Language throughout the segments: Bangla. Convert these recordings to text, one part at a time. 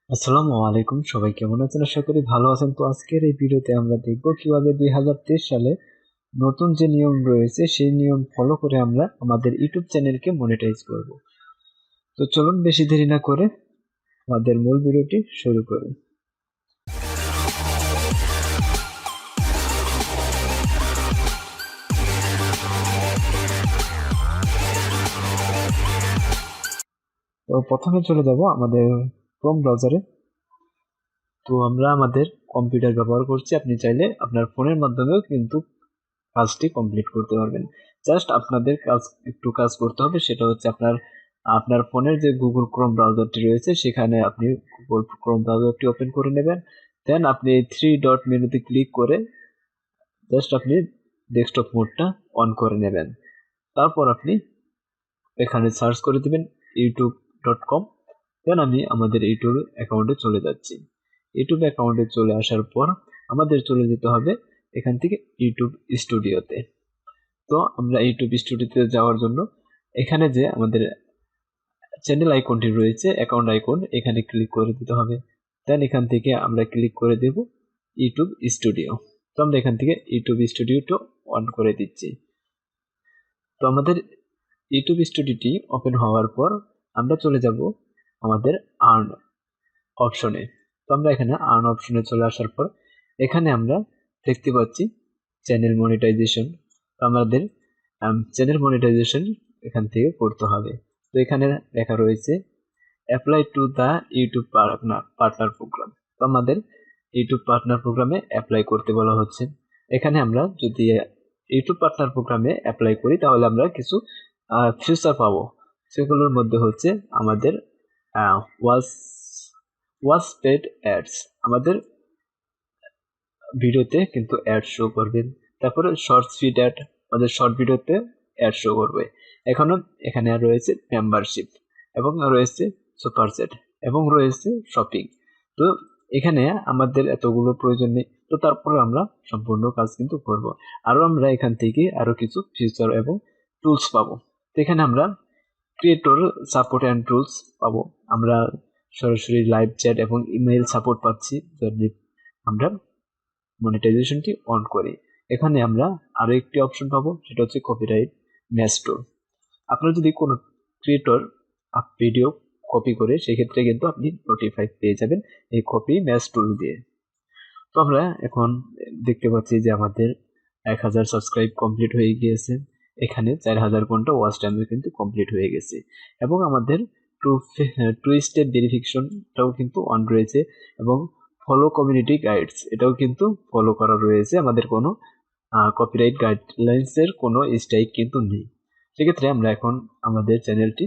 আসসালামু আলাইকুম, সবাই কেমন আছেন? আশা করি ভালো আছেন। তো আজকের এই ভিডিওতে আমরা দেখব কিভাবে 2023 সালে নতুন যে নিয়ম রয়েছে সেই নিয়ম ফলো করে আমরা আমাদের ইউটিউব চ্যানেলকে মনিটাইজ করব। তো চলুন বেশি দেরি না করে আমাদের মূল ভিডিওটি শুরু করি। তো প্রথমে চলে যাব আমাদের ক্রোম ব্রাউজারে। তো আমরা আমাদের কম্পিউটার ব্যবহার করছি, আপনি চাইলে আপনার ফোনের মাধ্যমেও কিন্তু কাজটি কমপ্লিট করতে পারবেন। জাস্ট আপনাদের একটু কাজ করতে হবে, সেটা হচ্ছে আপনার আপনার ফোনের যে গুগল ক্রোম ব্রাউজারটি রয়েছে সেখানে আপনি গুগল ক্রোম ব্রাউজারটি ওপেন করে নেবেন। দেন আপনি থ্রি ডট মেনুতে ক্লিক করে জাস্ট আপনি ডেস্কটপ মোডটা অন করে নেবেন। তারপর আপনি এখানে সার্চ করে দিবেন youtube.com। দেন আমি আমাদের ইউটিউব অ্যাকাউন্টে চলে যাচ্ছি। ইউটিউব অ্যাকাউন্টে চলে আসার পর আমাদের চলে যেতে হবে এখান থেকে ইউটিউব স্টুডিওতে। তো আমরা ইউটিউব স্টুডিওতে যাওয়ার জন্য এখানে যে আমাদের চ্যানেল আইকনটি রয়েছে, অ্যাকাউন্ট আইকন, এখানে ক্লিক করে দিতে হবে। দেন এখান থেকে আমরা ক্লিক করে দেব ইউটিউব স্টুডিও। তো আমরা এখান থেকে ইউটিউব স্টুডিওটা অন করে দিচ্ছি। তো আমাদের ইউটিউব স্টুডিওটি ওপেন হওয়ার পর আমরা চলে যাব আমাদের আর্ন অপশনে। তো আমরা এখানে আর্ন অপশনে চলে আসার পর এখানে আমরা দেখতে পাচ্ছি চ্যানেল মনিটাইজেশন। তো আমাদের চ্যানেল মনিটাইজেশন এখান থেকে করতে হবে। তো এখানে লেখা রয়েছে apply to the YouTube partner program. তো আমাদের ইউটিউব পার্টনার প্রোগ্রামে অ্যাপ্লাই করতে বলা হচ্ছে। এখানে আমরা যদি ইউটিউব পার্টনার প্রোগ্রামে অ্যাপ্লাই করি তাহলে আমরা কিছু ফিচার পাবো। সেগুলোর মধ্যে হচ্ছে আমাদের ওয়াচ ওয়াচ পেড অ্যাডস, আমাদের ভিডিওতে কিন্তু অ্যাড শো করবে। তারপরে শর্টস ফিড অ্যাড, আমাদের শর্ট ভিডিওতে অ্যাড শো করবে। এখানে রয়েছে মেম্বারশিপ, এবং রয়েছে সুপার চ্যাট, এবং রয়েছে শপিং। তো এখানে আমাদের এতগুলো প্রয়োজন নেই, তো তারপরে আমরা সম্পূর্ণ কাজ কিন্তু করব। আরও আমরা এখান থেকে আরও কিছু ফিচার এবং টুলস পাবো। তো এখানে আমরা ক্রিয়েটর সাপোর্ট অ্যান্ড টুলস পাবো। আমরা সরাসরি লাইভ চ্যাট এবং ইমেইল সাপোর্ট পাচ্ছি যদি আমরা মনিটাইজেশনটি অন করি। এখানে আমরা আরো একটি অপশন পাবো, সেটা হচ্ছে কপিরাইট ম্যাচ টুল। আপনার যদি কোনো ক্রিয়েটর ভিডিও কপি করে সেক্ষেত্রে কিন্তু আপনি নোটিফাই পেয়ে যাবেন এই কপি ম্যাচ টুল দিয়ে। তো আমরা এখন দেখতে পাচ্ছি যে আমাদের 1000 সাবস্ক্রাইব কমপ্লিট হয়ে গিয়েছে। এখানে 4000 ঘন্টা ওয়াচ টাইমে কিন্তু কমপ্লিট হয়ে গেছে, এবং আমাদের টু স্টেপ ভেরিফিকেশনটাও কিন্তু অন রয়েছে, এবং ফলো কমিউনিটি গাইডস এটাও কিন্তু ফলো করা রয়েছে। আমাদের কোনো কপিরাইট গাইডলাইন্সের কোনো স্ট্রাইক কিন্তু নেই। সেক্ষেত্রে আমরা এখন আমাদের চ্যানেলটি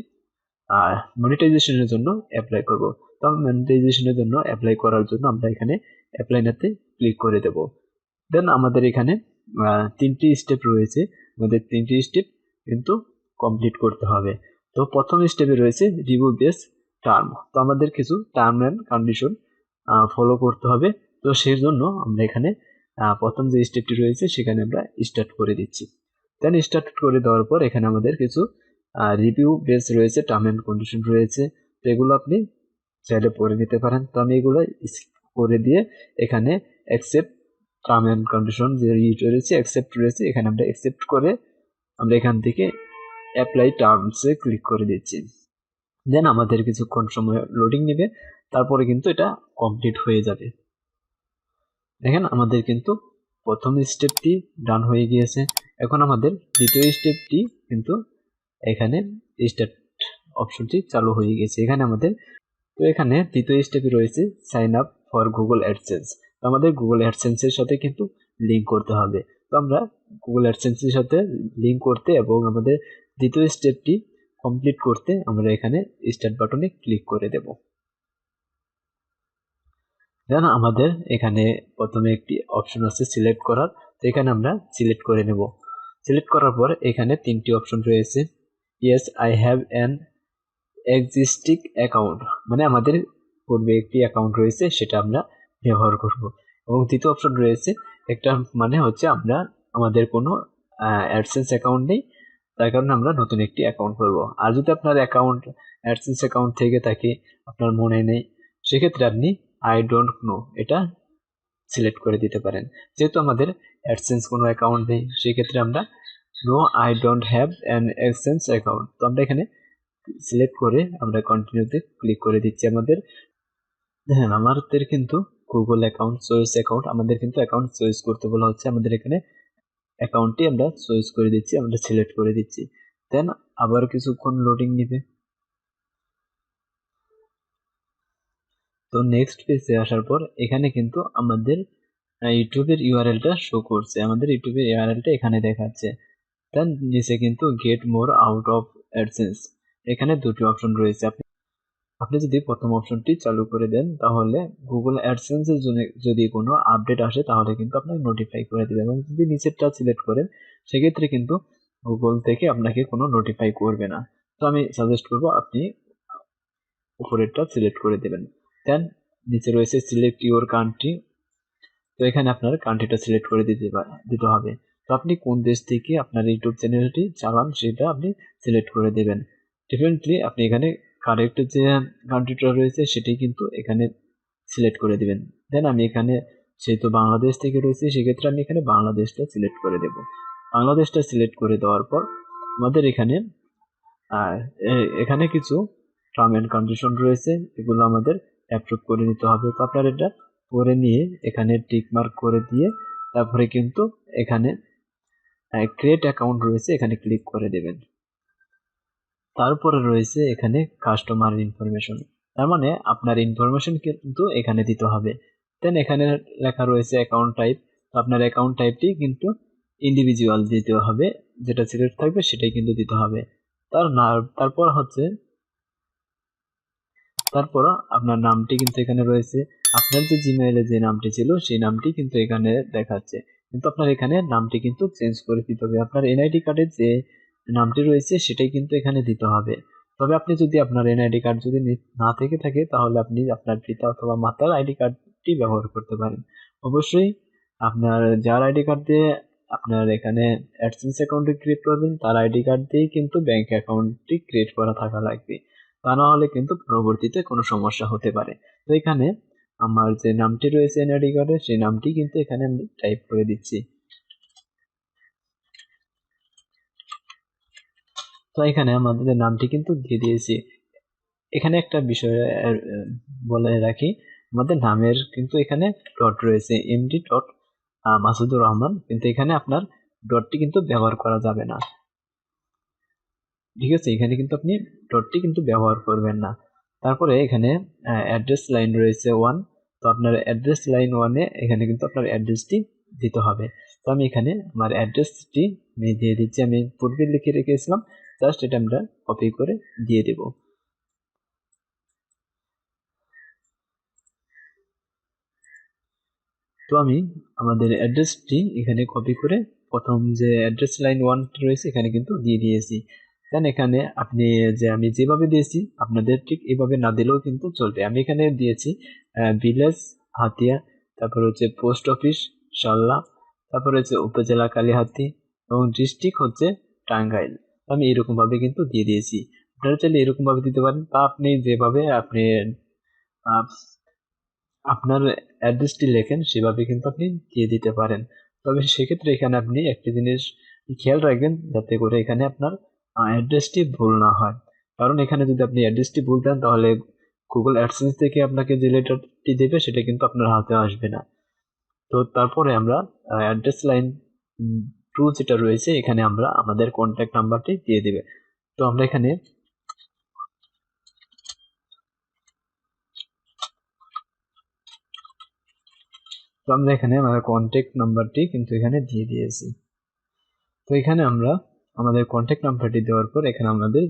মনিটাইজেশনের জন্য অ্যাপ্লাই করব। তো মনিটাইজেশনের জন্য অ্যাপ্লাই করার জন্য আমরা এখানে অ্যাপ্লাই নাতে ক্লিক করে দেব। দেন আমাদের এখানে তিনটি স্টেপ রয়েছে, আমাদের তিনটি স্টেপ কিন্তু কমপ্লিট করতে হবে। তো প্রথম স্টেপে রয়েছে রিভিউ বেস টার্ম। তো আমাদের কিছু টার্ম অ্যান্ড কন্ডিশন ফলো করতে হবে। তো সেই জন্য আমরা এখানে প্রথম যে স্টেপটি রয়েছে সেখানে আমরা স্টার্ট করে দিচ্ছি। দেন স্টার্ট করে দেওয়ার পর এখানে আমাদের কিছু রিভিউ বেস রয়েছে, টার্ম অ্যান্ড কন্ডিশন রয়েছে। তো এগুলো আপনি চাইলে পড়ে নিতে পারেন। তো আমি এগুলো করে দিয়ে এখানে অ্যাকসেপ্ট টার্ম অ্যান্ড কন্ডিশন যে রয়েছে, অ্যাকসেপ্ট রয়েছে, এখানে আমরা অ্যাকসেপ্ট করে আমরা এখান থেকে অ্যাপ্লাই টার্মসে ক্লিক করে দিচ্ছি। দেন আমাদের কিছুক্ষণ সময় লোডিং নেবে, তারপরে কিন্তু এটা কমপ্লিট হয়ে যাবে। দেখেন আমাদের কিন্তু প্রথম স্টেপটি ডান হয়ে গিয়েছে। এখন আমাদের দ্বিতীয় স্টেপটি কিন্তু এখানে স্টার্ট অপশনটি চালু হয়ে গেছে। এখানে আমাদের তো এখানে দ্বিতীয় স্টেপে রয়েছে sign up for Google AdSense. তো আমাদের গুগল অ্যাডসেন্সের সাথে কিন্তু লিঙ্ক করতে হবে। তো আমরা গুগল অ্যাডসেন্সের সাথে লিঙ্ক করতে এবং আমাদের দ্বিতীয় স্টেপটি কমপ্লিট করতে আমরা এখানে স্টার্ট বাটনে ক্লিক করে দেব। দেন আমাদের এখানে প্রথমে একটি অপশন আছে সিলেক্ট করার। তো এখানে আমরা সিলেক্ট করে নেব। সিলেক্ট করার পর এখানে তিনটি অপশন রয়েছে। Yes I have an existing account, মানে আমাদের পূর্বে একটি অ্যাকাউন্ট রয়েছে সেটা আমরা ব্যবহার করব। এবং তৃতীয় অপশন রয়েছে একটা, মানে হচ্ছে আমরা আমাদের কোনো অ্যাডসেন্স অ্যাকাউন্ট নেই, তার কারণে আমরা নতুন একটি অ্যাকাউন্ট করব। আর যদি আপনার অ্যাকাউন্ট অ্যাডসেন্স অ্যাকাউন্ট থেকে থাকে, আপনার মনে নেই, সেক্ষেত্রে আপনি আই ডোন্ট নো এটা সিলেক্ট করে দিতে পারেন। যেহেতু আমাদের অ্যাডসেন্স কোনো অ্যাকাউন্ট নেই, সেক্ষেত্রে আমরা no I don't have an AdSense account, তো আমরা এখানে সিলেক্ট করে আমরা কন্টিনিউতে ক্লিক করে দিচ্ছি। হ্যাঁ, আমাদের কিন্তু গুগল অ্যাকাউন্ট চয়েস অ্যাকাউন্ট, আমাদের কিন্তু অ্যাকাউন্ট চয়েস করতে বলা হচ্ছে। আমাদের এখানে অ্যাকাউন্টটি আমরা চয়েস করে দিচ্ছি, আমরা সিলেক্ট করে দিচ্ছি। দেন আবার কিছুক্ষণ লোডিং নিবে। তো নেক্সট পেজে আসার পর এখানে কিন্তু আমাদের ইউটিউবের ইউআরএলটা শো করছে, আমাদের ইউটিউবের ইউআরএলটা এখানে দেখাচ্ছে। দেন নিচে কিন্তু get more out of AdSense, এখানে দুটি অপশন রয়েছে। আপনি যদি প্রথম অপশনটি চালু করে দেন তাহলে গুগল অ্যাডসেন্সের জন্য যদি কোনো আপডেট আসে তাহলে কিন্তু আপনাকে নোটিফাই করে দেবে, এবং যদি নিচেরটা সিলেক্ট করেন সেক্ষেত্রে কিন্তু গুগল থেকে আপনাকে কোনো নোটিফাই করবে না। তো আমি সাজেস্ট করব আপনি উপরেরটা সিলেক্ট করে দেবেন। দেন নিচে রয়েছে সিলেক্ট ইউর কান্ট্রি, তো এখানে আপনার কান্ট্রিটা সিলেক্ট করে দিতে হবে। তো আপনি কোন দেশ থেকে আপনার ইউটিউব চ্যানেলটি চালান সেটা আপনি সিলেক্ট করে দেবেন। ডিফারেন্টলি আপনি এখানে কারেক্ট যে কান্ট্রিটা রয়েছে সেটি কিন্তু এখানে সিলেক্ট করে দিবেন। দেন আমি এখানে যেহেতু বাংলাদেশ থেকে রয়েছে সেক্ষেত্রে আমি এখানে বাংলাদেশটা সিলেক্ট করে দেব। বাংলাদেশটা সিলেক্ট করে দেওয়ার পর আমাদের এখানে এখানে কিছু টার্ম অ্যান্ড কন্ডিশন রয়েছে, এগুলো আমাদের অ্যাপ্রুভ করে নিতে হবে। তো আপনার এটা করে নিয়ে এখানে টিক মার্ক করে দিয়ে তারপরে কিন্তু এখানে ক্রিয়েট অ্যাকাউন্ট রয়েছে, এখানে ক্লিক করে দেবেন। তারপরে রয়েছে এখানে কাস্টমার ইনফরমেশন, তার মানে আপনার ইনফরমেশন কিন্তু এখানে দিতে হবে। দেন এখানে লেখা রয়েছে অ্যাকাউন্ট টাইপ, তো আপনার অ্যাকাউন্ট টাইপটি কিন্তু ইন্ডিভিজুয়াল দিতে হবে, যেটা সিলেক্ট থাকবে সেটাই কিন্তু দিতে হবে। তারপর আপনার নামটি কিন্তু এখানে রয়েছে, আপনার যে জিমেইলে যে নামটি ছিল সেই নামটি কিন্তু এখানে দেখাচ্ছে, কিন্তু আপনার এখানে নামটি কিন্তু চেঞ্জ করে দিতে হবে। আপনার এনআইডি কার্ডে যে নামটি রয়েছে সেটাই কিন্তু এখানে দিতে হবে। তবে আপনি যদি আপনার এনআইডি কার্ড যদি না থেকে থাকে তাহলে আপনি আপনার পিতা অথবা মাতার আইডি কার্ডটি ব্যবহার করতে পারেন। অবশ্যই আপনার যার আইডি কার্ড দিয়ে আপনার এখানে অ্যাডসেন্স অ্যাকাউন্টটি ক্রিয়েট করবেন তার আইডি কার্ড দিয়েই কিন্তু ব্যাংক অ্যাকাউন্টটি ক্রিয়েট করা থাকা লাগবে, তা না হলে কিন্তু পরবর্তীতে কোনো সমস্যা হতে পারে। তো এখানে আমার যে নামটি রয়েছে এনআইডি কার্ডে সেই নামটি কিন্তু এখানে আমি টাইপ করে দিচ্ছি। তো এখানে আমাদের নামটি কিন্তু দিয়ে দিয়েছি। এখানে একটা বিষয় বলে রাখি, আমাদের নামের কিন্তু এখানে ডট রয়েছে, এমডি ডট মাসুদুর রহমান, কিন্তু এখানে আপনার ডটটি কিন্তু ব্যবহার করা যাবে না। ঠিক আছে, এখানে কিন্তু আপনি ডটটি কিন্তু ব্যবহার করবেন না। তারপরে এখানে অ্যাড্রেস লাইন রয়েছে 1, তো আপনার অ্যাড্রেস লাইন 1-এ এখানে কিন্তু আপনার অ্যাড্রেসটি দিতে হবে। তো আমি এখানে আমার অ্যাড্রেসটি আমি দিয়ে দিচ্ছি, আমি পূর্বে লিখে রেখেছিলাম, জাস্ট এটা আমরা কপি করে দিয়ে দেব। তো আমি আমাদের অ্যাড্রেসটি এখানে কপি করে প্রথম যে অ্যাড্রেস লাইন 1 রয়েছে এখানে কিন্তু দিয়ে দিয়েছি। দেন এখানে আপনি যে আমি যেভাবে দিয়েছি আপনাদের ঠিক এভাবে না দিলেও কিন্তু চলবে। আমি এখানে দিয়েছি ভিলেজ হাতিয়া, তারপর হচ্ছে পোস্ট অফিস শাল্লা, তারপর হচ্ছে উপজেলা কালিহাতী এবং ডিস্ট্রিক্ট হচ্ছে টাঙ্গাইল। আমি এরকম ভাবে কিন্তু দিয়ে দিয়েছি। আপনারা চাইলে এরকম ভাবে দিতে পারেন, বা আপনি যেভাবে আপনি আপনার অ্যাড্রেসটি লেখেন সেভাবে কিন্তু আপনি দিয়ে দিতে পারেন। তবে সেক্ষেত্রে এখানে আপনি একটি জিনিস খেয়াল রাখবেন যাতে করে এখানে আপনার অ্যাড্রেসটি ভুল না হয়, কারণ এখানে যদি আপনি অ্যাড্রেসটি ভুল দেন তাহলে গুগল অ্যাডসেন্স থেকে আপনাকে যে লেটারটি দেবে সেটা কিন্তু আপনার হাতে আসবে না। তো তারপরে আমরা অ্যাড্রেস লাইন 2 যেটা রয়েছে এখানে আমরা আমাদের কন্ট্যাক্ট নাম্বারটি দিয়ে দিবে। তো আমরা এখানে আমাদের কন্ট্যাক্ট নাম্বারটি কিন্তু এখানে দিয়ে দিয়েছি। তো এখানে আমরা আমাদের কন্ট্যাক্ট নাম্বারটি দেওয়ার পর এখানে আমাদের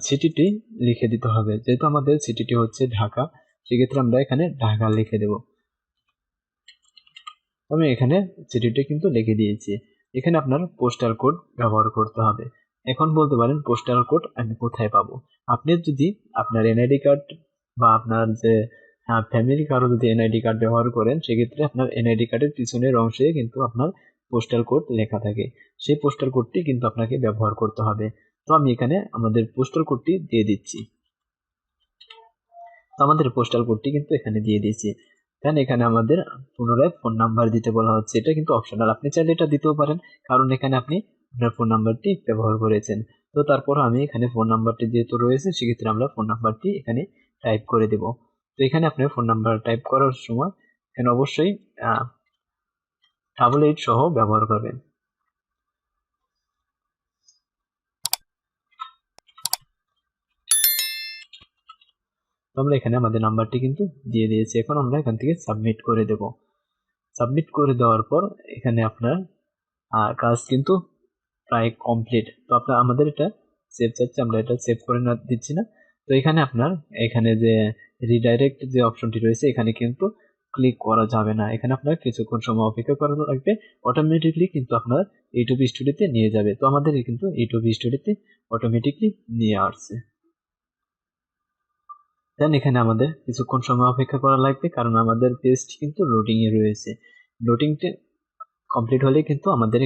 সিটিটি লিখে দিতে হবে, যেহেতু আমাদের সিটিটি হচ্ছে ঢাকা, সেক্ষেত্রে আমরা এখানে ঢাকা লিখে দেব। আমি এখানে সিটিটি কিন্তু লিখে দিয়েছি। এখানে আপনার পোস্টাল কোড ব্যবহার করতে হবে। এখন বলতে পারেন পোস্টাল কোড আমি কোথায় পাবো? আপনি যদি আপনার এনআইডি কার্ড বা আপনার যে ফ্যামিলি কারো যদি এনআইডি কার্ড ব্যবহার করেন সেক্ষেত্রে আপনার এনআইডি কার্ডের পিছনের অংশে কিন্তু আপনার পোস্টাল কোড লেখা থাকে, সেই পোস্টাল কোডটি কিন্তু আপনাকে ব্যবহার করতে হবে। তো আমি এখানে আমাদের পোস্টাল কোডটি দিয়ে দিচ্ছি। তো আমাদের পোস্টাল কোডটি কিন্তু এখানে দিয়ে দিয়েছি। দেন এখানে আমাদের পুনরায় ফোন নাম্বার দিতে বলা হচ্ছে। এটা কিন্তু অপশনাল, আপনি চাইলে এটা দিতেও পারেন, কারণ এখানে আপনি আপনার ফোন নাম্বারটি ব্যবহার করেছেন। তো তারপর আমি এখানে ফোন নাম্বারটি যেহেতু রয়েছে, সেক্ষেত্রে আমরা ফোন নাম্বারটি এখানে টাইপ করে দেব। তো এখানে আপনার ফোন নাম্বার টাইপ করার সময় এখানে অবশ্যই 88 সহ ব্যবহার করবেন। তো আমরা এখানে আমাদের নাম্বারটি কিন্তু দিয়ে দিয়েছি। এখন আমরা এখান থেকে সাবমিট করে দেব। সাবমিট করে দেওয়ার পর এখানে আপনার কাজ কিন্তু প্রায় কমপ্লিট। তো আপনার আমাদের এটা সেভ চাচ্ছে, আমরা এটা সেভ করে না দিচ্ছি না। তো এখানে আপনার এখানে যে রিডাইরেক্ট যে অপশনটি রয়েছে, এখানে কিন্তু ক্লিক করা যাবে না। এখানে আপনার কিছুক্ষণ সময় অপেক্ষা করা লাগবে, অটোমেটিকলি কিন্তু আপনার ইউটিউব স্টুডিওতে নিয়ে যাবে। তো আমাদের কিন্তু ইউটিউব স্টুডিওতে অটোমেটিকলি নিয়ে আসছে। দেন এখানে আমাদের কিছুক্ষণ সময় অপেক্ষা করা লাগবে, কারণ আমাদের পেজটি কিন্তু লোডিং এ রয়েছে। লোডিংটি কমপ্লিট হলে কিন্তু আমাদের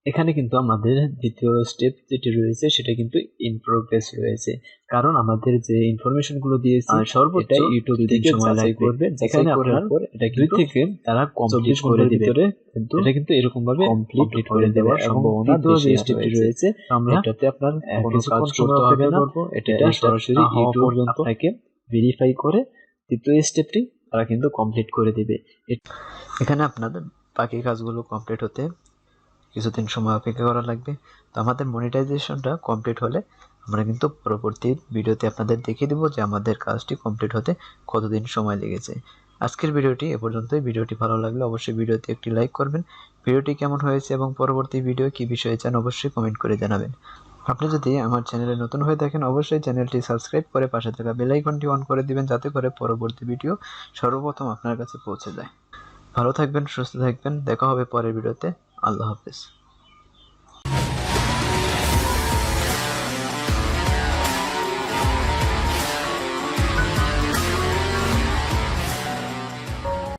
এখানে কিন্তু আমাদের দ্বিতীয় স্টেপ যেটি রয়েছে সেটা কিন্তু ইন প্রোগ্রেস রয়েছে, কারণ আমাদের যে ইনফরমেশন গুলো দিয়েছি সর্বোচ্চ ইউটিউব থেকে সময় লাগবে। এখানে আপনার এটা 2 থেকে তারা কমপ্লিট করে দিবে, কিন্তু এটা কিন্তু এরকম ভাবে কমপ্লিট করে দেওয়ার সম্ভাবনা বেশি রয়েছে। আমরা এটাতে আপনার কোনো কাজ করতে হবে না, এটা সরাসরি ইউটিউব আপনাকে ভেরিফাই করে দ্বিতীয় স্টেপটি তারা কিন্তু কমপ্লিট করে দিবে। এখানে আপনাদের বাকি কাজগুলো কমপ্লিট হতে কিছুদিন সময় অপেক্ষা করা লাগবে। তো আমাদের মনিটাইজেশনটা কমপ্লিট হলে আমরা কিন্তু পরবর্তী ভিডিওতে আপনাদের দেখিয়ে দেবো যে আমাদের কাজটি কমপ্লিট হতে কতদিন সময় লেগেছে। আজকের ভিডিওটি এ পর্যন্তই। ভিডিওটি ভালো লাগলে অবশ্যই ভিডিওতে একটি লাইক করবেন। ভিডিওটি কেমন হয়েছে এবং পরবর্তী ভিডিও কী বিষয়ে চান অবশ্যই কমেন্ট করে জানাবেন। আপনি যদি আমার চ্যানেলে নতুন হয়ে থাকেন অবশ্যই চ্যানেলটি সাবস্ক্রাইব করে পাশে থাকা বেল আইকনটি অন করে দিবেন, যাতে করে পরবর্তী ভিডিও সর্বপ্রথম আপনার কাছে পৌঁছে যায়। ভালো থাকবেন, সুস্থ থাকবেন, দেখা হবে পরের ভিডিওতে। আল্লাহ হাফেজ।